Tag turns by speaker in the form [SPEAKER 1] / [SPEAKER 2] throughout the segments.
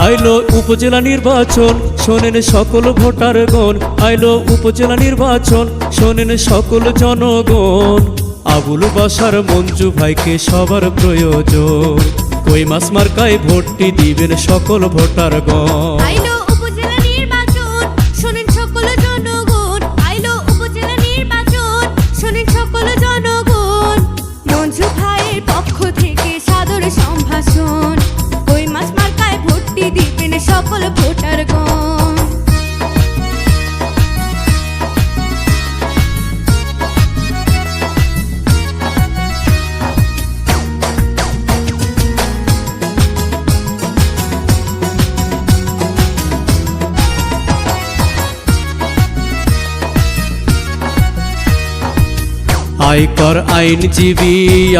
[SPEAKER 1] আইলো উপজেলা নির্বাচন, শোনেন সকল ভোটারগণ। আইলো উপজেলা নির্বাচন, শোনেন সকল জনগণ। আবুল বাশার মঞ্জু ভাইকে সবার প্রয়োজন। কই মাছ মার্কায় ভোটটি দিবেন সকল ভোটারগণ।
[SPEAKER 2] আইলো উপজেলা নির্বাচন, শোনেন সকল জনগণ। আইলো উপজেলা নির্বাচন, শোনেন সকল জনগণ। মঞ্জু ভাইয়ের পক্ষ থেকে সাদর সম্ভাষণ। কই মাছ মার্কায় ভোটটি দিবেন সকল ভোটারগণ।
[SPEAKER 1] আয়কর আইনজীবী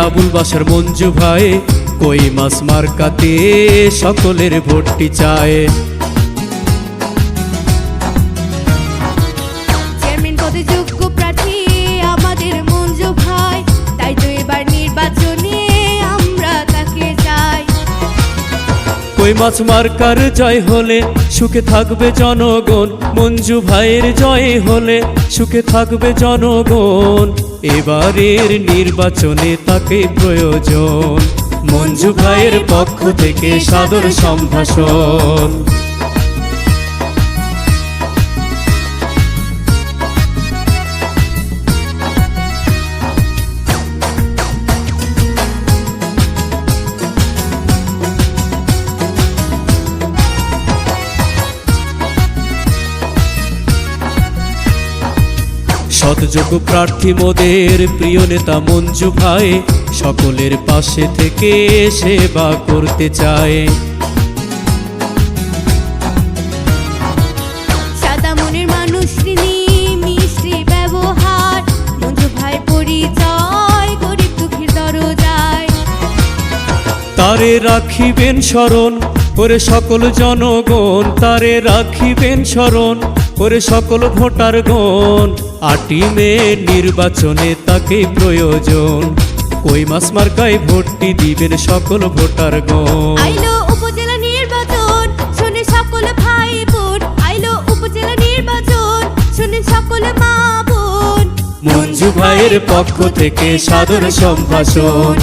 [SPEAKER 1] আবুল বাশার মঞ্জু ভাই, কই মাছ মার্কাতে সকলের ভোটটি চায়।
[SPEAKER 2] চেয়ারম্যান পদে যোগ্য প্রার্থী আমাদের মঞ্জু ভাই, তাই তো এবার নির্বাচনে আমরা তাকে চাই।
[SPEAKER 1] কই মাছ মার্কার জয় হলে সুখে থাকবে জনগণ। মঞ্জু ভাইয়ের জয় হলে সুখে থাকবে জনগণ। এবারের নির্বাচনে তাকে প্রয়োজন। মঞ্জু ভাইয়ের পক্ষ থেকে সাদর সম্ভাষণ। সৎযোগ্য প্রার্থী মোদের প্রিয় নেতা মঞ্জু ভাই, সকলের পাশে থেকে সেবা করতে চায়।
[SPEAKER 2] সাদা মনের মানুষ তিনি, মিষ্টি ব্যবহার। মঞ্জু ভাই পরিচয় গরিব দুঃখীর দরজায়।
[SPEAKER 1] তারে রাখিবেন স্মরণ করে সকল জনগণ। তারে রাখিবেন স্মরণ করে সকল ভোটারগণ। ৮ই মে নির্বাচনে তাকে প্রয়োজন। কই মাছ মার্কায় ভোটটি দিবেন সকল ভোটারগণ।
[SPEAKER 2] আইলো উপজেলা নির্বাচন, শুনে সকল ভাই বোন। আইলো উপজেলা নির্বাচন, শুনে সকল মা বোন।
[SPEAKER 1] মঞ্জু ভাইয়ের পক্ষ থেকে সাদর সম্ভাষণ।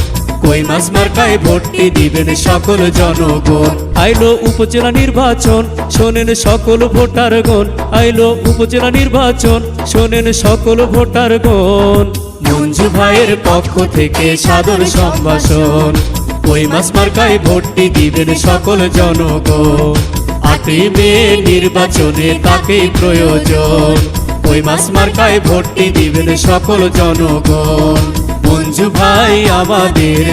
[SPEAKER 1] কই মাছ মার্কায় ভোটটি দিবেন সকল জনগণ। আইলো উপজেলা নির্বাচন, শোনেন সকল ভোটারগণ। আইলো উপজেলা নির্বাচন, শোনেন সকল ভোটারগণ। মঞ্জু ভাইয়ের পক্ষ থেকে সাদর সম্ভাষণ। কই মাছ মার্কায় ভোটটি দিবেন সকল জনগণ। ৮ই মে নির্বাচনে তাকে প্রয়োজন। কই মাছ মার্কায় ভোটটি দিবেন সকল জনগণ। মঞ্জু ভাই আমাদের